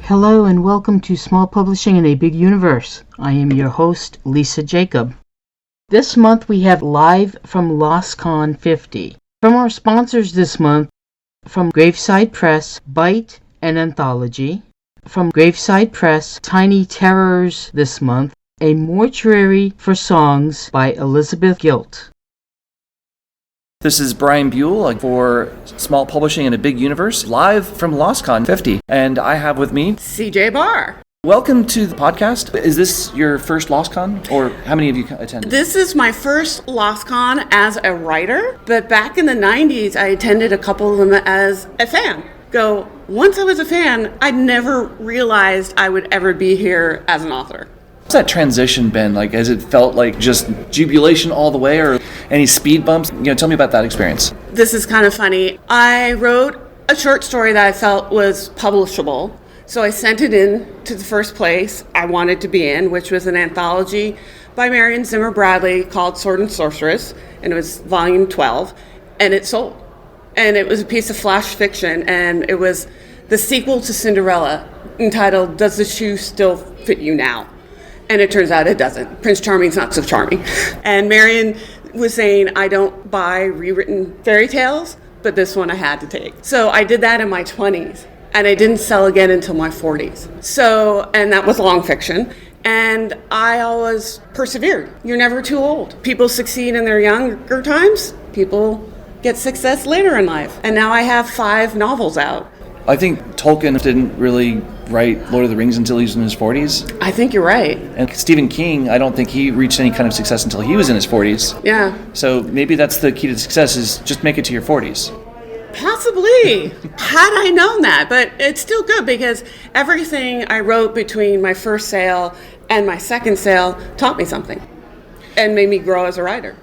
Hello and welcome to Small Publishing in a Big Universe. I am your host, Lisa Jacob. This month we have Live from Loscon 50. From our sponsors this month, from Graveside Press, Bite and Anthology. From Graveside Press, Tiny Terrors this month, A Mortuary for Songs by Elizabeth Gilt. This is Brian Buhl for Small Publishing in a Big Universe, live from Loscon 50. And I have with me J Bahr. Welcome to the podcast. Is this your first Loscon, or how many of you attended? This is my first Loscon as a writer, but back in the 90s, I attended a couple of them as a fan. Once I was a fan, I never realized I would ever be here as an author. What's that transition been like? Has it felt like just jubilation all the way, or any speed bumps? Tell me about that experience. This is kind of funny. I wrote a short story that I felt was publishable, so I sent it in to the first place I wanted to be in, which was an anthology by Marion Zimmer Bradley called Sword and Sorceress, and it was volume 12, and it sold. And it was a piece of flash fiction, and it was the sequel to Cinderella, entitled Does the Shoe Still Fit You Now? And it turns out it doesn't. Prince Charming's not so charming. And Marion was saying, I don't buy rewritten fairy tales, but this one I had to take. So I did that in my 20s, and I didn't sell again until my 40s. And that was long fiction. And I always persevered. You're never too old. People succeed in their younger times. People get success later in life. And now I have 5 novels out. I think Tolkien didn't really write Lord of the Rings until he was in his 40s. I think you're right. And Stephen King, I don't think he reached any kind of success until he was in his 40s. Yeah. So maybe that's the key to success, is just make it to your 40s. Possibly. Had I known that. But it's still good, because everything I wrote between my first sale and my second sale taught me something and made me grow as a writer.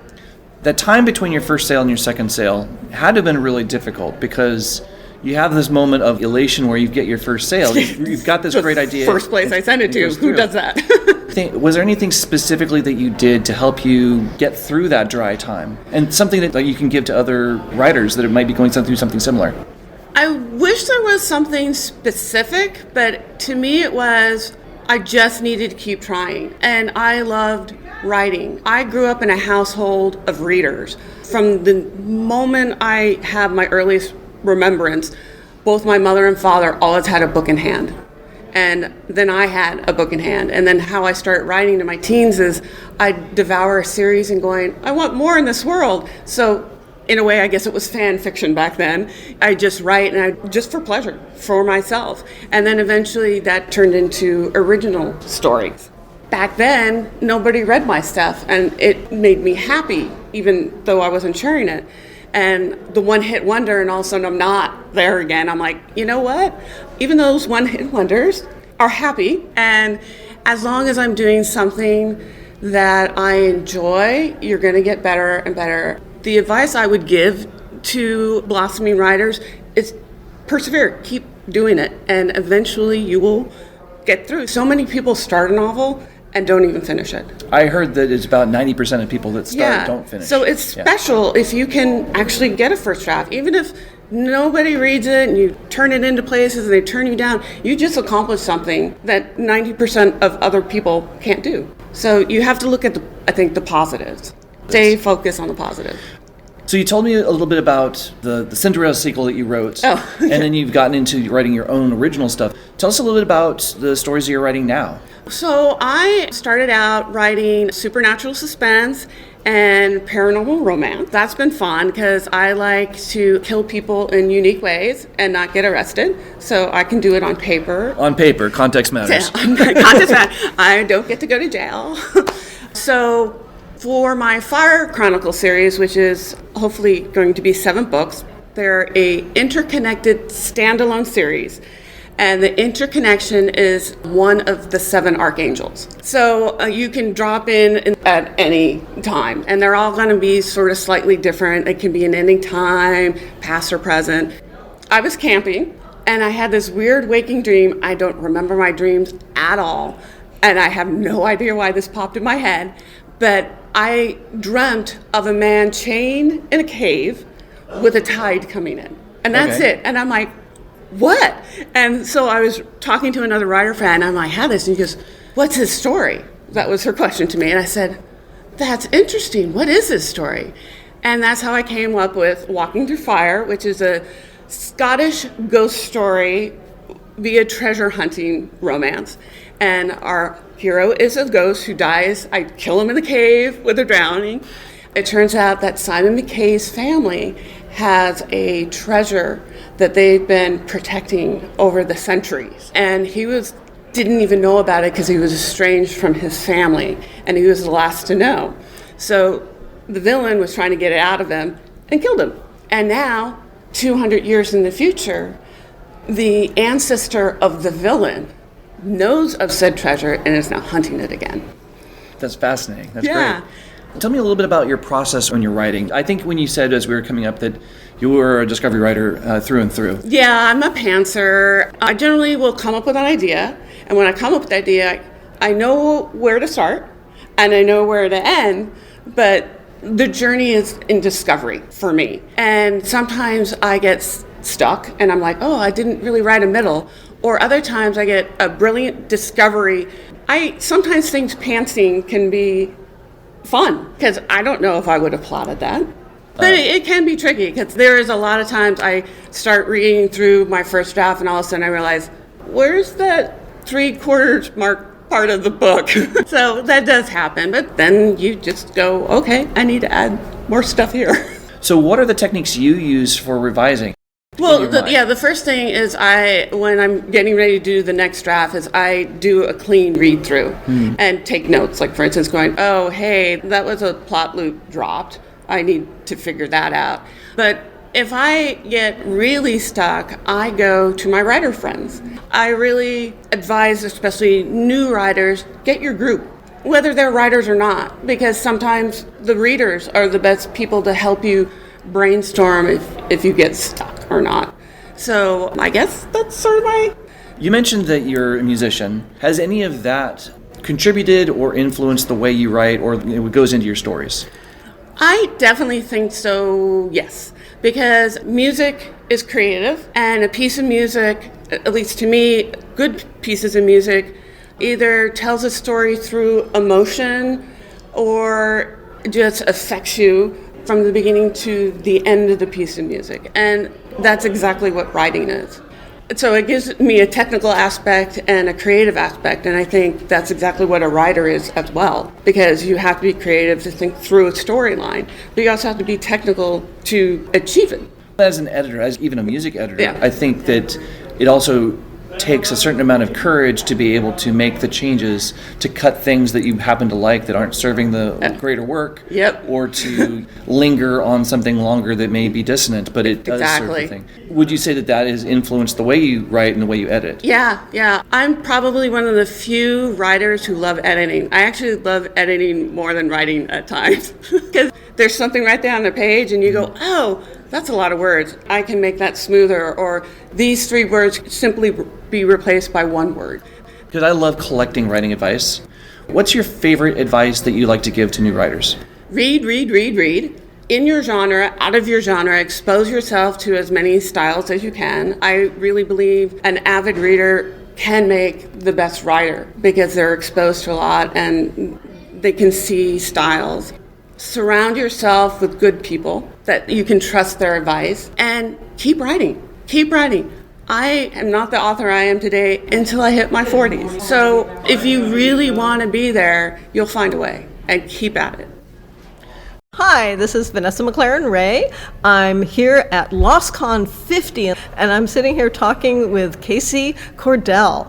That time between your first sale and your second sale had to have been really difficult, because you have this moment of elation where you get your first sale. You've got this great idea. First place I send it to. Who does that? Was there anything specifically that you did to help you get through that dry time? And something that you can give to other writers that might be going through something similar? I wish there was something specific, but to me it was, I just needed to keep trying. And I loved writing. I grew up in a household of readers. From the moment I have my earliest remembrance, both my mother and father always had a book in hand. And then I had a book in hand. And then how I started writing to my teens is I'd devour a series and going, I want more in this world. So in a way, I guess it was fan fiction back then. I just write, and just for pleasure, for myself. And then eventually that turned into original stories. Back then, nobody read my stuff, and it made me happy, even though I wasn't sharing it. And the one-hit wonder, and all of a sudden I'm not there again. I'm like, you know what? Even those one-hit wonders are happy, and as long as I'm doing something that I enjoy, you're going to get better and better. The advice I would give to blossoming writers is persevere, keep doing it, and eventually you will get through. So many people start a novel and don't even finish it. I heard that it's about 90% of people that start don't finish. So it's special if you can actually get a first draft. Even if nobody reads it and you turn it into places and they turn you down, you just accomplished something that 90% of other people can't do. So you have to look at the positives. Stay focused on the positive. So you told me a little bit about the Cinderella sequel that you wrote, and then you've gotten into writing your own original stuff. Tell us a little bit about the stories that you're writing now. So I started out writing supernatural suspense and paranormal romance. That's been fun because I like to kill people in unique ways and not get arrested. So I can do it on paper. On paper, context matters. Context matters. I don't get to go to jail. So for my Fire Chronicle series, which is hopefully going to be 7 books, they're a interconnected standalone series. And the interconnection is one of the 7 archangels. So you can drop in at any time. And they're all going to be sort of slightly different. It can be an ending time, past or present. I was camping, and I had this weird waking dream. I don't remember my dreams at all. And I have no idea why this popped in my head. But I dreamt of a man chained in a cave with a tide coming in. And that's it. And I'm like, what? And so I was talking to another writer friend. I'm like, how this? And he goes, what's his story? That was her question to me. And I said, that's interesting. What is his story? And that's how I came up with Walking Through Fire, which is a Scottish ghost story via treasure hunting romance. And our hero is a ghost who dies. I kill him in the cave with a drowning. It turns out that Simon McKay's family has a treasure that they've been protecting over the centuries. And he didn't even know about it because he was estranged from his family, and he was the last to know. So the villain was trying to get it out of him and killed him. And now, 200 years in the future, the ancestor of the villain knows of said treasure and is now hunting it again. That's fascinating. That's great. Tell me a little bit about your process when you're writing. I think when you said, as we were coming up, that you were a discovery writer through and through. Yeah, I'm a pantser. I generally will come up with an idea, and when I come up with the idea, I know where to start and I know where to end, but the journey is in discovery for me. And sometimes I get stuck and I'm like, oh, I didn't really write a middle. Or other times I get a brilliant discovery. I sometimes think pantsing can be fun because I don't know if I would have plotted that. But it can be tricky because there is a lot of times I start reading through my first draft and all of a sudden I realize, where's that 3/4 mark part of the book? So that does happen. But then you just go, okay, I need to add more stuff here. So what are the techniques you use for revising? Well, the first thing is when I'm getting ready to do the next draft is I do a clean read through and take notes. Like for instance, going, oh, hey, that was a plot loop dropped. I need to figure that out. But if I get really stuck, I go to my writer friends. I really advise, especially new writers, get your group, whether they're writers or not, because sometimes the readers are the best people to help you brainstorm if you get stuck or not. So I guess that's sort of my... You mentioned that you're a musician. Has any of that contributed or influenced the way you write or it goes into your stories? I definitely think so, yes. Because music is creative, and a piece of music, at least to me, good pieces of music, either tells a story through emotion or just affects you from the beginning to the end of the piece of music. And that's exactly what writing is. So it gives me a technical aspect and a creative aspect, and I think that's exactly what a writer is as well, because you have to be creative to think through a storyline, but you also have to be technical to achieve it. As an editor, as even a music editor, Yeah. I think that it also takes a certain amount of courage to be able to make the changes, to cut things that you happen to like that aren't serving the greater work, Yep. or to linger on something longer that may be dissonant, but it does serve the thing. Would you say that that has influenced the way you write and the way you edit? Yeah. I'm probably one of the few writers who love editing. I actually love editing more than writing at times, because there's something right there on the page and you go, oh, that's a lot of words. I can make that smoother, or these 3 words simply be replaced by 1 word. Because I love collecting writing advice. What's your favorite advice that you like to give to new writers? Read. In your genre, out of your genre, expose yourself to as many styles as you can. I really believe an avid reader can make the best writer because they're exposed to a lot and they can see styles. Surround yourself with good people that you can trust their advice, and keep writing. I am not the author I am today until I hit my 40s. So if you really want to be there, you'll find a way, and keep at it. Hi, this is Vanessa MacLaren-Wray. I'm here at Loscon 50, and I'm sitting here talking with Casey Cordell.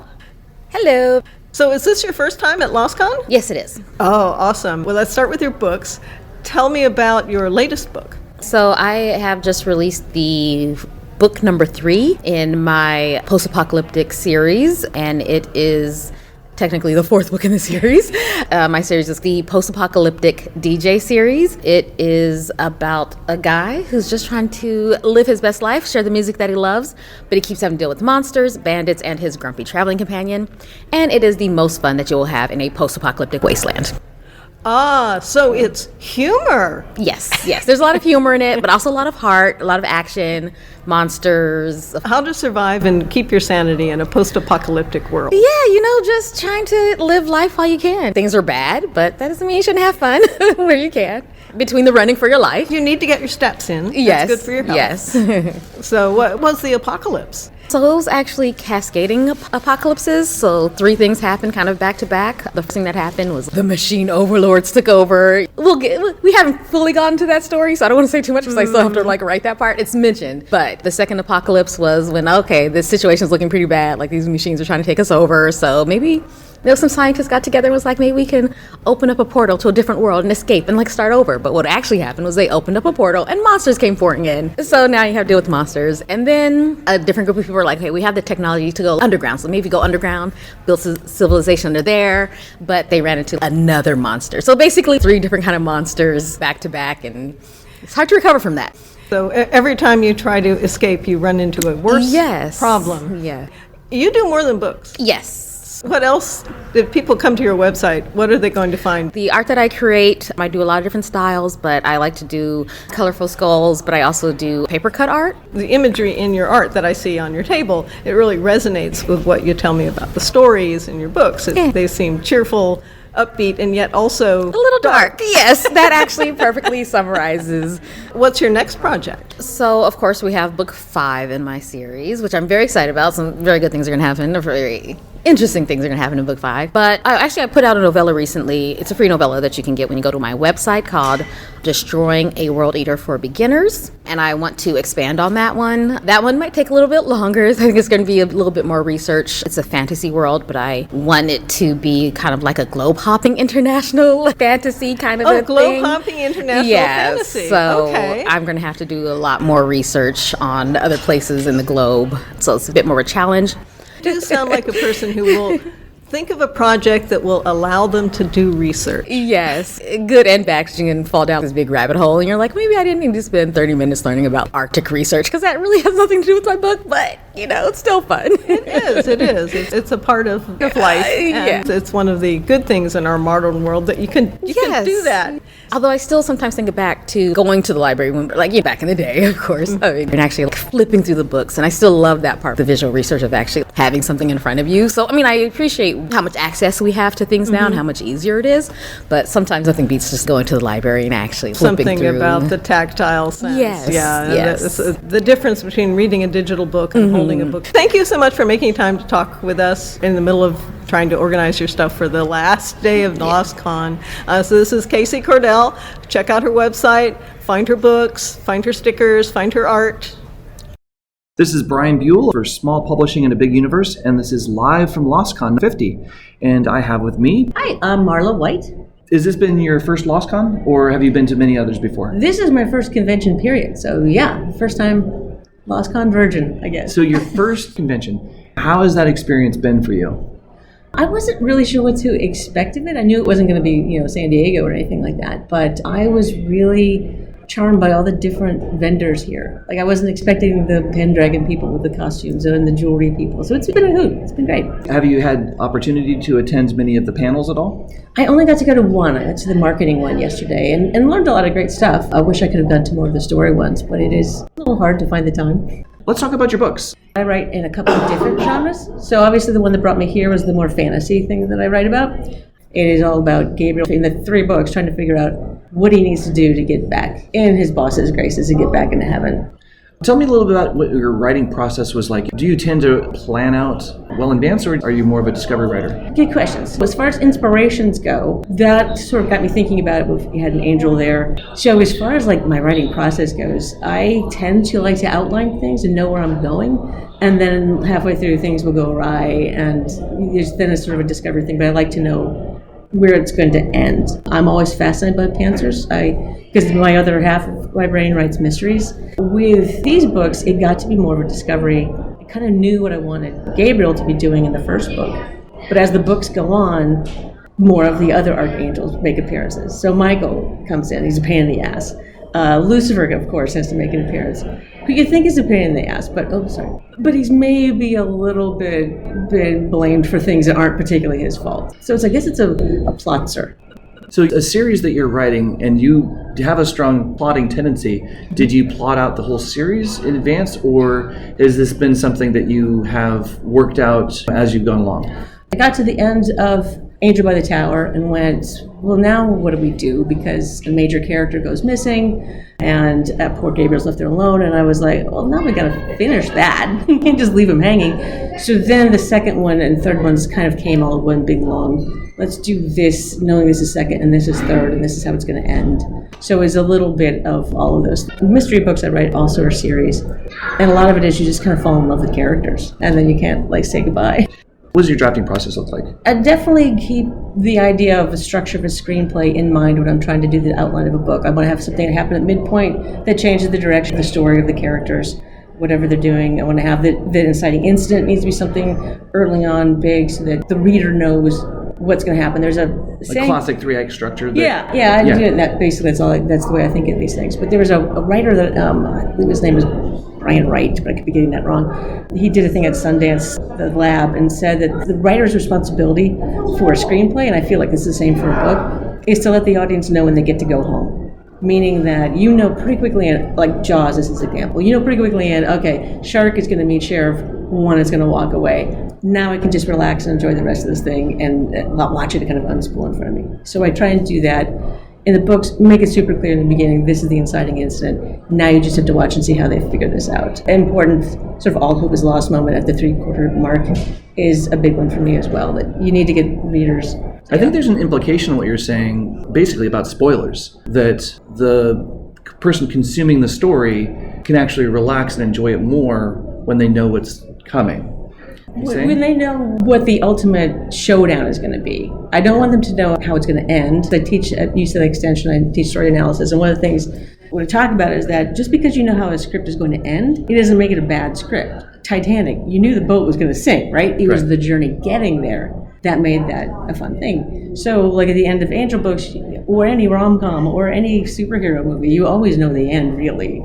Hello. So is this your first time at Loscon? Yes, it is. Oh, awesome. Well, let's start with your books. Tell me about your latest book. So I have just released the book number 3 in my post-apocalyptic series, and it is technically the 4th book in the series. My series is the post-apocalyptic DJ series. It is about a guy who's just trying to live his best life, share the music that he loves, but he keeps having to deal with monsters, bandits, and his grumpy traveling companion. And it is the most fun that you will have in a post-apocalyptic wasteland. So it's humor. Yes. There's a lot of humor in it, but also a lot of heart, a lot of action, monsters. How to survive and keep your sanity in a post-apocalyptic world. Yeah, just trying to live life while you can. Things are bad, but that doesn't mean you shouldn't have fun where you can. Between the running for your life. You need to get your steps in. Yes. That's good for your health. Yes. So what was the apocalypse? So those actually cascading apocalypses. So 3 things happened kind of back to back. The first thing that happened was the machine overlords took over. We haven't fully gotten to that story, so I don't want to say too much because I still have to write that part. It's mentioned. But the second apocalypse was when, this situation's looking pretty bad. Like these machines are trying to take us over. So maybe some scientists got together and was like, maybe we can open up a portal to a different world and escape and start over. But what actually happened was they opened up a portal and monsters came pouring in. So now you have to deal with monsters. And then a different group of people were like, hey, we have the technology to go underground. So maybe go underground, build civilization under there. But they ran into another monster. So basically 3 different kind of monsters back to back. And it's hard to recover from that. So every time you try to escape, you run into a worse problem. Yeah. You do more than books. Yes. What else? If people come to your website, what are they going to find? The art that I create, I do a lot of different styles, but I like to do colorful skulls, but I also do paper cut art. The imagery in your art that I see on your table, it really resonates with what you tell me about the stories in your books. They seem cheerful, upbeat, and yet also a little dark. Yes, that actually perfectly summarizes. What's your next project? So, of course, we have book 5 in my series, which I'm very excited about. Some very good things are going to happen. Very interesting things are going to happen in book 5. But I put out a novella recently. It's a free novella that you can get when you go to my website called Destroying a World Eater for Beginners. And I want to expand on that one. That one might take a little bit longer. I think it's going to be a little bit more research. It's a fantasy world, but I want it to be kind of like a globe-hopping international fantasy kind of a thing. Globe-hopping international fantasy. So okay. I'm going to have to do a lot more research on other places in the globe. So it's a bit more of a challenge. You sound like a person who will think of a project that will allow them to do research. Yes, good and bad, because you can fall down this big rabbit hole and you're like, maybe I didn't need to spend 30 minutes learning about Arctic research, because that really has nothing to do with my book, but it's still fun. It is. It's a part of life. And it's one of the good things in our modern world that you can do that. Although I still sometimes think back to going to the library, back in the day, of course, and actually flipping through the books. And I still love that part, the visual research of actually having something in front of you. So, I appreciate how much access we have to things now and how much easier it is. But sometimes nothing beats just going to the library and actually flipping something through. About the tactile sense. Yes. The difference between reading a digital book and holding a book. Thank you so much for making time to talk with us in the middle of trying to organize your stuff for the last day of Loscon. So this is Casey Cordell. Check out her website, find her books, find her stickers, find her art. This is Brian Buhl for Small Publishing in a Big Universe, and this is live from Loscon 50. And I have with me... Hi, I'm Marla White. Has this been your first Loscon, or have you been to many others before? This is my first convention, period. So first time Loscon virgin, I guess. So your first convention, how has that experience been for you? I wasn't really sure what to expect of it. I knew it wasn't going to be, San Diego or anything like that, but I was really charmed by all the different vendors here. I wasn't expecting the Pendragon people with the costumes and the jewelry people. So it's been a hoot. It's been great. Have you had opportunity to attend many of the panels at all? I only got to go to one. I went to the marketing one yesterday and learned a lot of great stuff. I wish I could have gone to more of the story ones, but it is a little hard to find the time. Let's talk about your books. I write in a couple of different genres. So obviously the one that brought me here was the more fantasy thing that I write about. It is all about Gabriel in the 3 books trying to figure out what he needs to do to get back in his boss's graces to get back into heaven. Tell me a little bit about what your writing process was like. Do you tend to plan out well in advance, or are you more of a discovery writer? Good questions. As far as inspirations go, that sort of got me thinking about it. We had an angel there. So as far as my writing process goes, I tend to like to outline things and know where I'm going. And then halfway through, things will go awry, and then it's sort of a discovery thing. But I like to know where it's going to end. I'm always fascinated by pantsers, because my other half of my brain writes mysteries. With these books, it got to be more of a discovery. I kind of knew what I wanted Gabriel to be doing in the first book. But as the books go on, more of the other archangels make appearances. So Michael comes in, he's a pain in the ass. Lucifer, of course, has to make an appearance. Who you think is a pain in the ass, but he's maybe a little bit blamed for things that aren't particularly his fault. So I guess it's a plotzer. So a series that you're writing and you have a strong plotting tendency, did you plot out the whole series in advance, or has this been something that you have worked out as you've gone along? I got to the end of Angel by the Tower and went, well, now what do we do? Because a major character goes missing and poor Gabriel's left there alone. And I was like, well, now we got to finish that. We can't just leave him hanging. So then the second one and third ones kind of came all in one big long, let's do this, knowing this is second and this is third and this is how it's going to end. So it's a little bit of all of those. Mystery books I write also are series. And a lot of it is you just kind of fall in love with characters and then you can't say goodbye. What does your drafting process look like? I definitely keep the idea of the structure of a screenplay in mind when I'm trying to do the outline of a book. I want to have something that happen at midpoint that changes the direction of the story of the characters, whatever they're doing. I want to have the inciting incident needs to be something early on big so that the reader knows what's going to happen. There's a saying, classic 3-act structure. I do it. That basically that's the way I think of these things. But there was a writer that I believe his name was Brian Wright, but I could be getting that wrong. He did a thing at Sundance, the lab, and said that the writer's responsibility for a screenplay, and I feel like it's the same for a book, is to let the audience know when they get to go home. Meaning that you know pretty quickly, like Jaws is his example, you know pretty quickly, okay, Shark is going to meet Sheriff, one is going to walk away. Now I can just relax and enjoy the rest of this thing and not watch it kind of unspool in front of me. So I try and do that. In the books, make it super clear in the beginning, this is the inciting incident. Now you just have to watch and see how they figure this out. Important, sort of all hope is lost moment at the 3/4 mark is a big one for me as well, that you need to get readers. I think there's an implication in what you're saying, basically about spoilers, that the person consuming the story can actually relax and enjoy it more when they know what's coming. When they know what the ultimate showdown is going to be. I don't want them to know how it's going to end. I teach at UCLA Extension, I teach story analysis, and one of the things we talk about is that just because you know how a script is going to end, it doesn't make it a bad script. Titanic, you knew the boat was going to sink, right? It was the journey getting there that made that a fun thing. So at the end of Angel books, or any rom-com, or any superhero movie, you always know the end, really.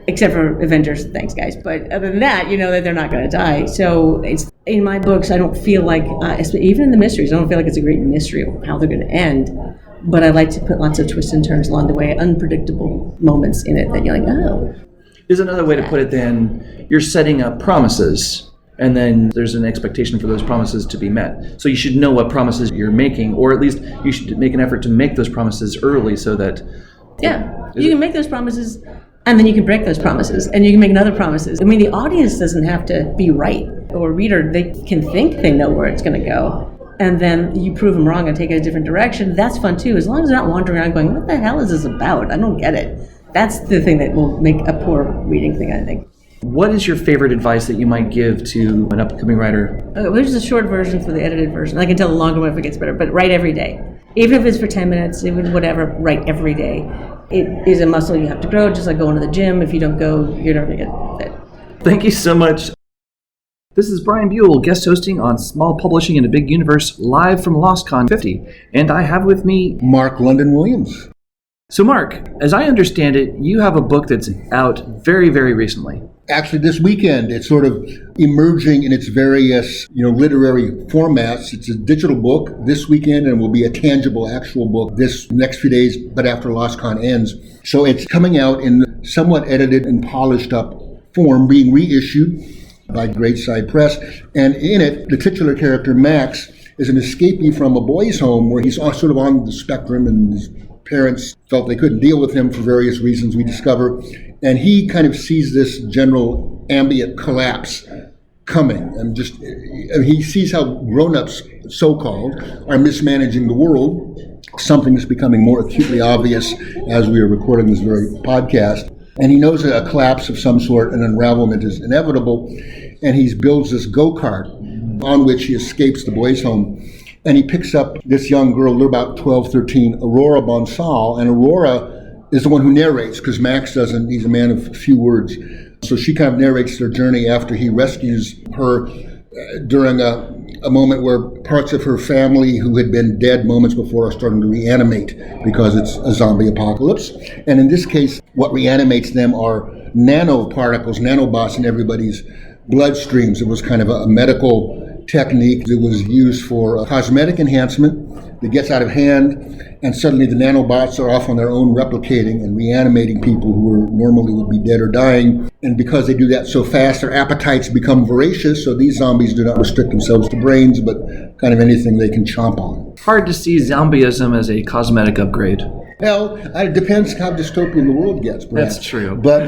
Except for Avengers, thanks guys. But other than that, you know that they're not going to die. So it's in my books, I don't feel like, even in the mysteries, I don't feel like it's a great mystery of how they're going to end. But I like to put lots of twists and turns along the way, unpredictable moments in it that you're like, oh. Is another way to put it then, you're setting up promises, and then there's an expectation for those promises to be met. So you should know what promises you're making, or at least you should make an effort to make those promises early so that... Yeah, you can make those promises, and then you can break those promises, and you can make other promises. I mean, the audience doesn't have to be right, or reader, they can think they know where it's going to go. And then you prove them wrong and take it a different direction. That's fun too, as long as they're not wandering around going, what the hell is this about? I don't get it. That's the thing that will make a poor reading thing, I think. What is your favorite advice that you might give to an upcoming writer? Okay, well, there's a short version for the edited version. I can tell the longer one if it gets better, but write every day. Even if it's for 10 minutes, even whatever, write every day. It is a muscle you have to grow, just like going to the gym. If you don't go, you're never going to get fit. Thank you so much. This is Brian Buhl, guest hosting on Small Publishing in a Big Universe, live from Loscon 50. And I have with me... Mark London Williams. So Mark, as I understand it, you have a book that's out very, very recently. Actually, this weekend, it's sort of emerging in its various, literary formats. It's a digital book this weekend and will be a tangible, actual book this next few days, but after Loscon ends. So it's coming out in somewhat edited and polished up form, being reissued by Great Side Press. And in it, the titular character, Max, is an escapee from a boys' home where he's sort of on the spectrum, and his parents felt they couldn't deal with him for various reasons, we discover. And he kind of sees this general ambient collapse coming. And he sees how grown-ups, so-called, are mismanaging the world, something that's becoming more acutely obvious as we are recording this very podcast. And he knows that a collapse of some sort, an unravelment is inevitable, and he builds this go-kart on which he escapes the boys' home. And he picks up this young girl, they're about 12, 13, Aurora Bonsall, and Aurora is the one who narrates, because Max doesn't, he's a man of few words. So she kind of narrates their journey after he rescues her during a moment where parts of her family who had been dead moments before are starting to reanimate because it's a zombie apocalypse. And in this case, what reanimates them are nanoparticles, nanobots in everybody's bloodstreams. It was kind of a medical technique that was used for cosmetic enhancement that gets out of hand, and suddenly the nanobots are off on their own replicating and reanimating people who were normally would be dead or dying. And because they do that so fast, their appetites become voracious, so these zombies do not restrict themselves to brains, but kind of anything they can chomp on. Hard to see zombieism as a cosmetic upgrade. Well, it depends how dystopian the world gets, perhaps. That's true. But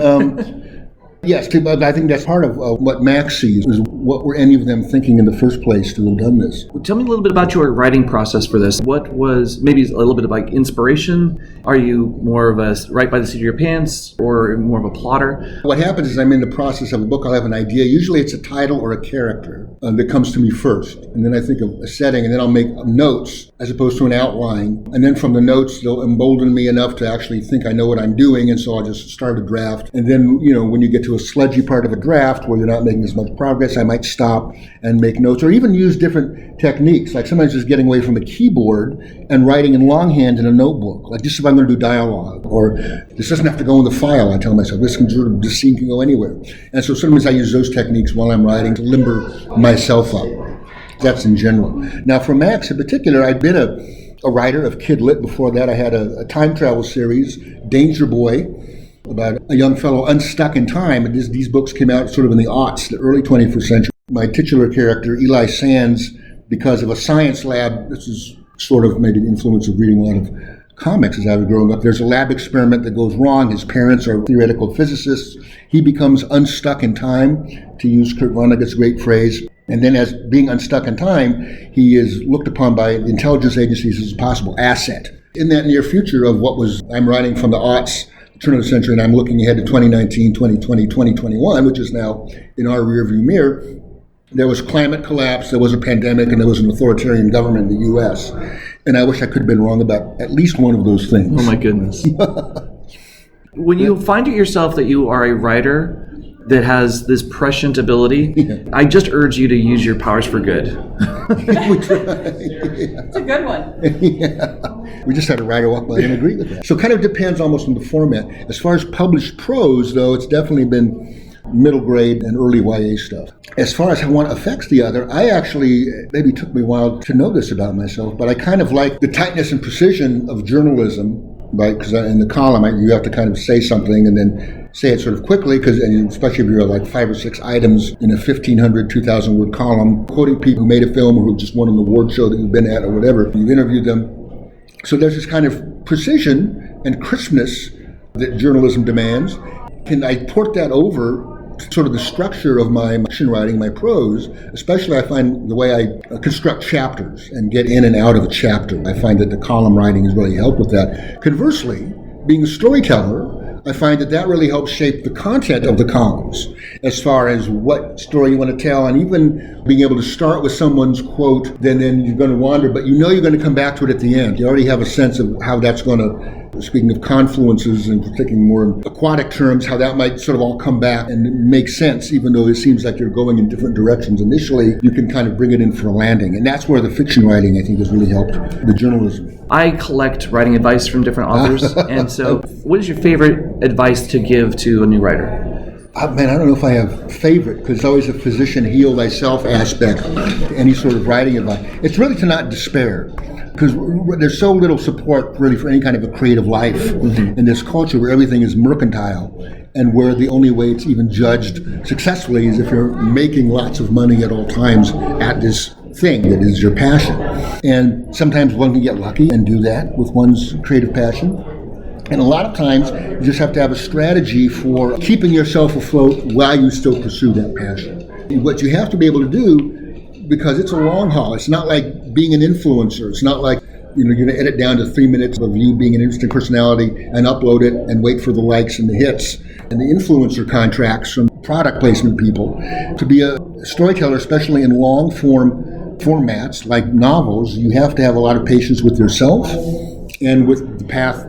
yes, but I think that's part of what Max sees, is what were any of them thinking in the first place to have done this. Tell me a little bit about your writing process for this. What was maybe a little bit of like inspiration? Are you more of a write by the seat of your pants or more of a plotter? What happens is I'm in the process of a book, I'll have an idea. Usually it's a title or a character that comes to me first. And then I think of a setting, and then I'll make notes as opposed to an outline. And then from the notes, they'll embolden me enough to actually think I know what I'm doing. And so I'll just start a draft. And then, when you get to a sludgy part of a draft where you're not making as much progress, I might stop and make notes, or even use different techniques. Like sometimes just getting away from a keyboard and writing in longhand in a notebook. Like just if I'm going to do dialogue, or this doesn't have to go in the file. I tell myself this scene can go anywhere. And so sometimes I use those techniques while I'm writing to limber myself up. That's in general. Now for Max in particular, I'd been a writer of Kid Lit. Before that, I had a time travel series, Danger Boy, about a young fellow unstuck in time. And these books came out sort of in the aughts, the early 21st century. My titular character, Eli Sands, because of a science lab, this is sort of maybe the influence of reading a lot of comics as I was growing up. There's a lab experiment that goes wrong. His parents are theoretical physicists. He becomes unstuck in time, to use Kurt Vonnegut's great phrase. And then as being unstuck in time, he is looked upon by intelligence agencies as a possible asset. In that near future of I'm writing from the aughts, turn of the century, and I'm looking ahead to 2019, 2020, 2021, which is now in our rearview mirror. There was climate collapse, there was a pandemic, and there was an authoritarian government in the U.S. And I wish I could have been wrong about at least one of those things. Oh my goodness. When you find it yourself that you are a writer that has this prescient ability, I just urge you to use your powers for good. It's a good one. We just had a writer walk by and agree with that. So it kind of depends almost on the format. As far as published prose, though, it's definitely been middle grade and early YA stuff. As far as how one affects the other, I actually, maybe took me a while to know this about myself, but I kind of like the tightness and precision of journalism, right? Because in the column, you have to kind of say something and then say it sort of quickly, and especially if you're like 5 or 6 items in a 1,500, 2,000 word column, quoting people who made a film or who just won an award show that you've been at or whatever, you've interviewed them. So there's this kind of precision and crispness that journalism demands. Can I port that over sort of the structure of my fiction writing, my prose? Especially I find the way I construct chapters and get in and out of a chapter. I find that the column writing has really helped with that. Conversely, being a storyteller, I find that really helps shape the content of the columns as far as what story you want to tell, and even being able to start with someone's quote, then you're going to wander, but you're going to come back to it at the end. You already have a sense of how that's going to, speaking of confluences and thinking more in aquatic terms, how that might sort of all come back and make sense, even though it seems like you're going in different directions initially. You can kind of bring it in for a landing. And that's where the fiction writing, I think, has really helped the journalism. I collect writing advice from different authors, and so what is your favorite advice to give to a new writer? Man, I don't know if I have favorite, because it's always a physician heal thyself aspect to any sort of writing advice. It's really to not despair, because there's so little support really for any kind of a creative life in this culture where everything is mercantile, and where the only way it's even judged successfully is if you're making lots of money at all times at this thing that is your passion. And sometimes one can get lucky and do that with one's creative passion. And a lot of times you just have to have a strategy for keeping yourself afloat while you still pursue that passion. What you have to be able to do, because it's a long haul, it's not like being an influencer. It's not like you're going to edit down to 3 minutes of you being an interesting personality and upload it and wait for the likes and the hits and the influencer contracts from product placement people. To be a storyteller, especially in long form formats like novels, you have to have a lot of patience with yourself and with the path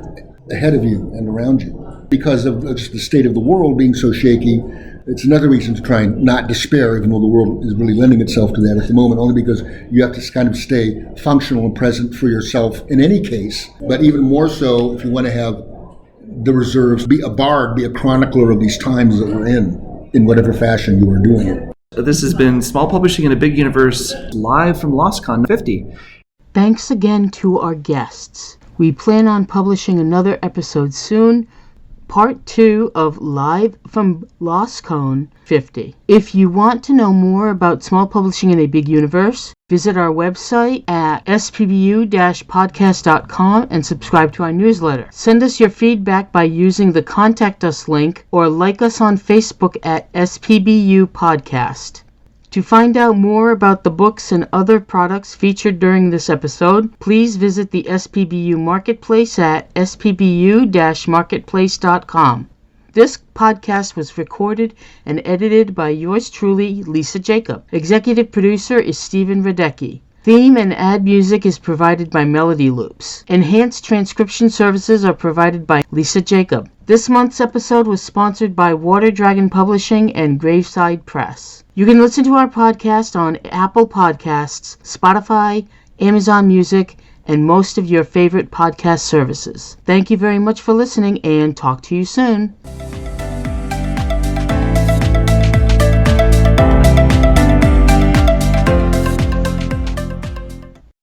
ahead of you and around you. Because of just the state of the world being so shaky, it's another reason to try and not despair, even though the world is really lending itself to that at the moment, only because you have to kind of stay functional and present for yourself in any case, but even more so if you want to have the reserves, be a bard, be a chronicler of these times that we're in whatever fashion you are doing it. This has been Small Publishing in a Big Universe, live from Loscon 50. Thanks again to our guests. We plan on publishing another episode soon, part 2 of Live from Loscon 50. If you want to know more about small publishing in a big universe, visit our website at spbu-podcast.com and subscribe to our newsletter. Send us your feedback by using the Contact Us link or like us on Facebook at SPBU Podcast. To find out more about the books and other products featured during this episode, please visit the SPBU Marketplace at spbu-marketplace.com. This podcast was recorded and edited by yours truly, Lisa Jacob. Executive producer is Stephen Radecki. Theme and ad music is provided by Melody Loops. Enhanced transcription services are provided by Lisa Jacob. This month's episode was sponsored by Water Dragon Publishing and Graveside Press. You can listen to our podcast on Apple Podcasts, Spotify, Amazon Music, and most of your favorite podcast services. Thank you very much for listening, and talk to you soon.